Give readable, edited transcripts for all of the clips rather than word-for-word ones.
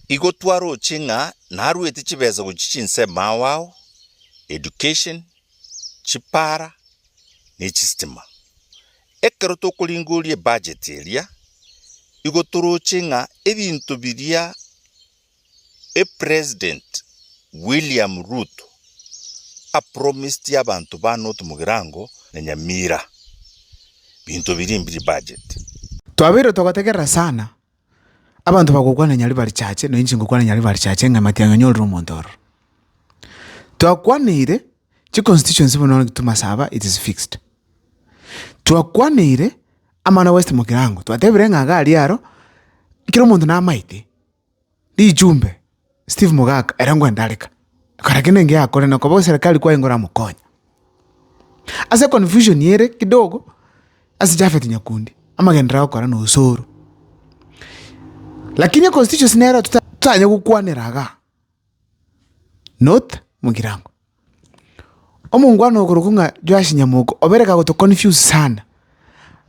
igotwaro chinga naruete chibeza kuchichinse mawao education chipara nechistima ekero tokulingulie budget elia igotoro chinga ebintu biria president William Ruto a promised abantu ba North Mugirango na Nyamira bintu biri mbiri budget twabiro togotegera sana abantu bagukwana nyali bali chache no inji ngukwana nyali bali chache ngamatianga nyolro mondoro twakwanire chi constituency bono tumasaba it is fixed twakwanire amana West Mugirango twatebire ngaga aliaro kiro muntu na maite di jumbe Steve Mugaka erango ndaleka karakene nge akore na kwa serikali kwa ingora mukonya ase confusion yere kidogo asijafet nyakundi ama gendra okora no usoro lakini constitution nero tutanya kukwaniraga North Mugirango omungwano okurukunga Joash Nyamuko obereka goto confuse sana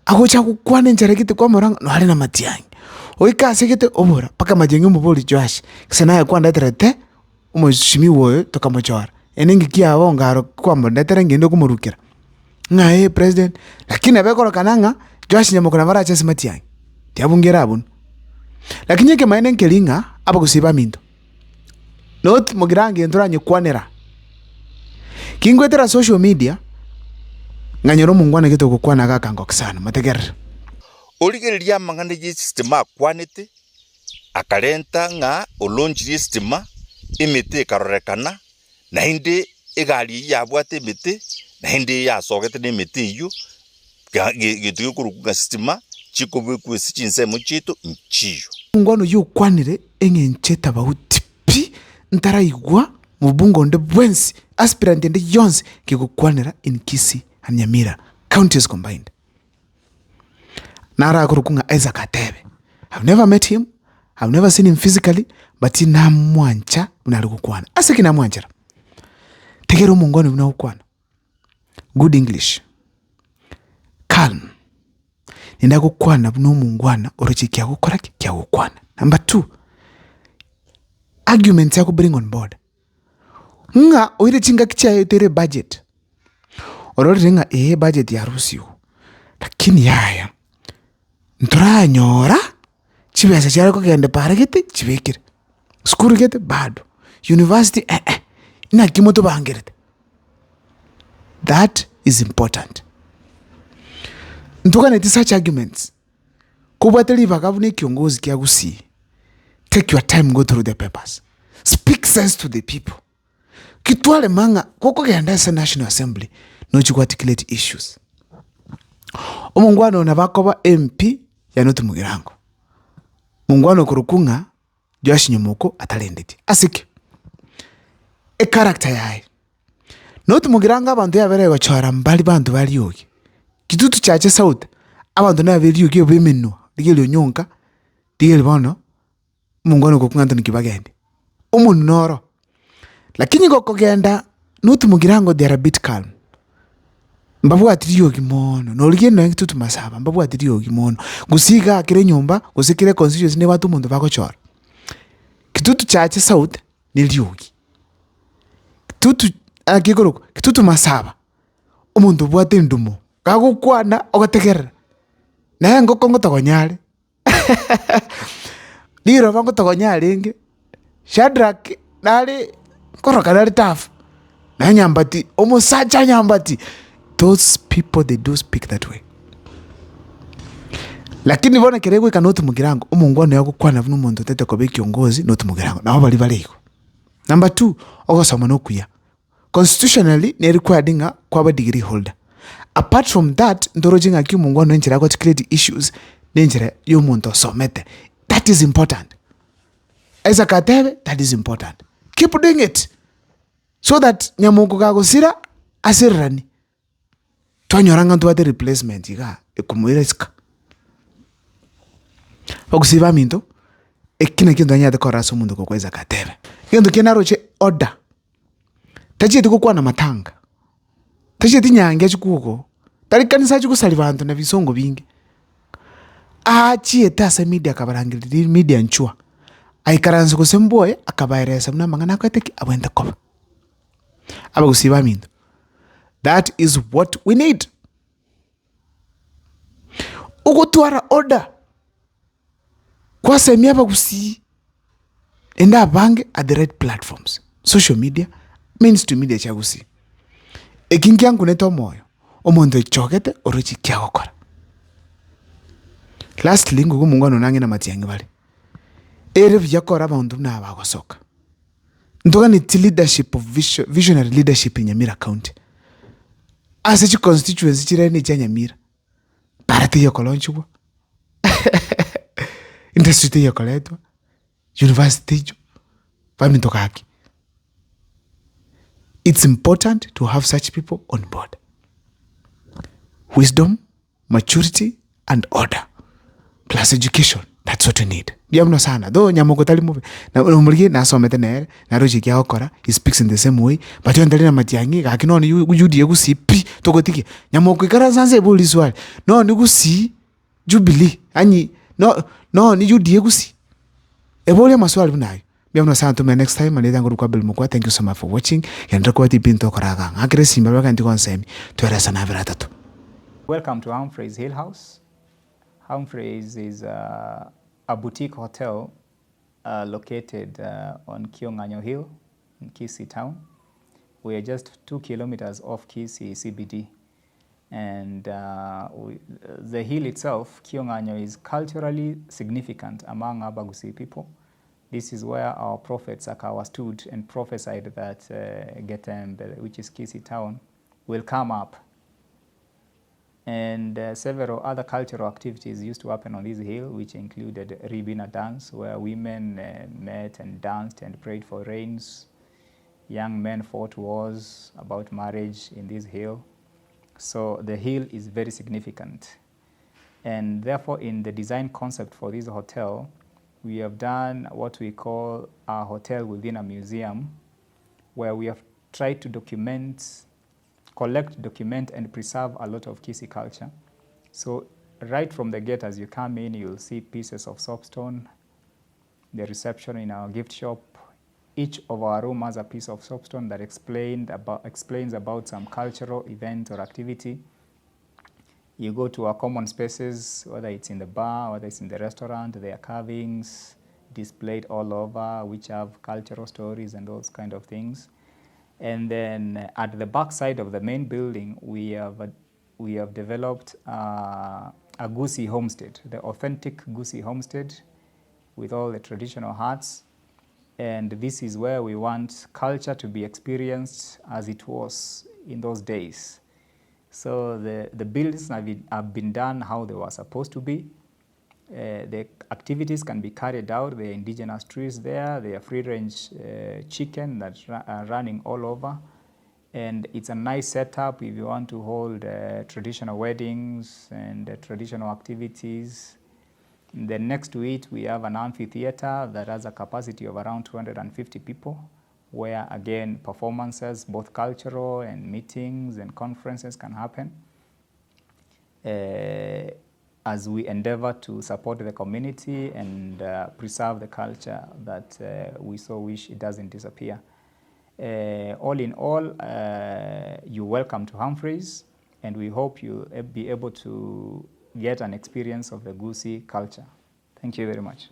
agocha kukwane njere kiti kwa moranga no halina matiangi oika sekete obora paka majenge muboli Joash kisanaye kwa ndaterete umushimi woyo tokamochora enengi kia wongaro kwa ndatere ngende kumurukira ngae president lakini abekoro kananga Joash Nyamuko na mara chesi matiangi tiabungera abun lakini ke maene nkelinga aba kusiba minto North Mugirango entoranye kwanera kingwetera social media nganyoro mungwana geto kukwana gakango sana mateger oligereria mangane ji system akwanete akarenta nga olonjiri system imite karorekana na inde egali yabwate imite na inde yasogete n'imite iyo getuyo kuruga system chikobwe kwesichinse muchito nchiyo mungwano yukwanire engencheta bautipi ntaraigwa mubungo nde bwensi aspirant nde yonse kikukwanira in Kisii and Nyamira counties combined nara kurukunga Isaac Atebe. I've never met him, I've never seen him physically, but ina mwancha unalukukwana asiki na mwanchara tegero mungwano unalukukwana good English calm nina kukwana no mungwana orochi kya gukora kya gukwana. Number 2, arguments ya bring on board nga oire chinga kicha yotere budget orori nga budget ya rusio lakini yaya ntoranyora chibesa cyari ko gende paragete chibekire skuru gete bado university ina kimoto bangerete. That is important. Ntukana ti such arguments kubateli bakabune kiongozi kya gusi. Take your time, go through the papers, speak sense to the people. Kitwale manga koko genda sa National Assembly no chiko articulate issues. Omungwano na bakoba MP ya North Mugirango mungwano kurukunga Joash Nyamuko atalendeti asiki character yae North Mugirango abantu yabere bachora mbali bantu bali yoki kitutu chache South abantu na bali yoki obemeno digelo nyonka digelo bono mungwano kukunga ntoni kibagende umuntu noro lakini koko genda North Mugirango they are a bit calm. Mbabu atiriyo kimono no ligendo yangi tutu masaba mbabu atiriyo kimono gusiga akire nyumba gusikire constituency ne batu mundu bakochora kitutu chache South ni lyugi kitutu akigoro kitutu masaba umundu bwate ndumo kagukwana ogategera naye ngoko tokonyale liro bango tokonyale nge Shadrack nali koroka nali tafu na nyambati omusacha nyambati. Those people, they do speak that way. Lakini bona keregwe ka North Mugirango umungwano yako kwana vuno muntu tete ko bekiongozi North Mugirango nabo bali baleko. Number 2, ogosoma no kuya constitutionally ne required kwa ba degree holder. Apart from that ndorojinga ki mungwano njira ko create issues nenjira yo muntu somete. That is important. As a Katebe, that is important. Keep doing it so that Nyamuko kagosira asirani twanyoranga ntwate replacement iga ekumuireska okusiba minto ekina kintu anyate koraso mundu kokweza Katebe kintu kinaroche order tachiti kukwana matanga tachiti nyange chikuko tari kanisa chikusali bantu na bisongo bingi achi etasa media kabarangirira media nchua aikaransa gose mboe akabaeresa muna amang'ana akweteki abwente koba abagusii baminto. That is what we need. Ugotwara order kwasemia abagusii enda abange at the right platforms, social media, mainstream media chagusii ekingiangu neta omoyo omonto echogete orochi kiagokora. Lastly ngugo mungano nange na matiangi bali ere byakora abandu na bagosoka ntogani ti leadership of visionary leadership in Nyamira County as a constituency chireni cha Nyamira party yokolonchwa industry yokoletwa university jo paminto kaki. It's important to have such people on board. Wisdom, maturity and order plus education, that's what we need. Diamno sana though nyamoko tali move na umurige na somete nere na roji kya okora, he speaks in the same way but yo ndali na matiangi gakino ni yudi yegusi pi togotiki nyamoko ikara sanse boli swali no ni gusi Jubilee anyi no ni yudi yegusi ebole maswali bunayo. Biamno sana to next time and then kwa Belmukwa. Thank you so much for watching. Yandra kwa tipinto koraga ngakire simba bakanti konsemi tueresa na vera tatu. Welcome to Humphreys Hill House. Humphreys is a boutique hotel located on Kionganyo Hill in Kisii town. We are just 2 kilometers off Kisii CBD. And the hill itself, Kionganyo, is culturally significant among Abagusii people. This is where our prophet Sakawa stood and prophesied that Getembe, which is Kisii town, will come up. And several other cultural activities used to happen on this hill, which included Ribina dance, where women met and danced and prayed for rains. Young men fought wars about marriage in this hill. So the hill is very significant. And therefore, in the design concept for this hotel, we have done what we call a hotel within a museum, where we have tried to collect, document, and preserve a lot of Kisii culture. So right from the gate, as you come in, you'll see pieces of soapstone, the reception in our gift shop. Each of our room has a piece of soapstone that explains about some cultural event or activity. You go to our common spaces, whether it's in the bar, whether it's in the restaurant, there are carvings displayed all over, which have cultural stories and those kind of things. And then at the back side of the main building, we have developed a Gusii homestead, the authentic Gusii homestead with all the traditional huts. And this is where we want culture to be experienced as it was in those days. So the buildings have been done how they were supposed to be. The activities can be carried out. There are indigenous trees there. There are free-range chicken that are running all over. And it's a nice setup if you want to hold traditional weddings and traditional activities. Then next to it, we have an amphitheater that has a capacity of around 250 people, where again performances, both cultural and meetings and conferences can happen as we endeavor to support the community and preserve the culture that we so wish it doesn't disappear. All in all, you're welcome to Humphreys, and we hope you'll be able to get an experience of the Gusii culture. Thank you very much.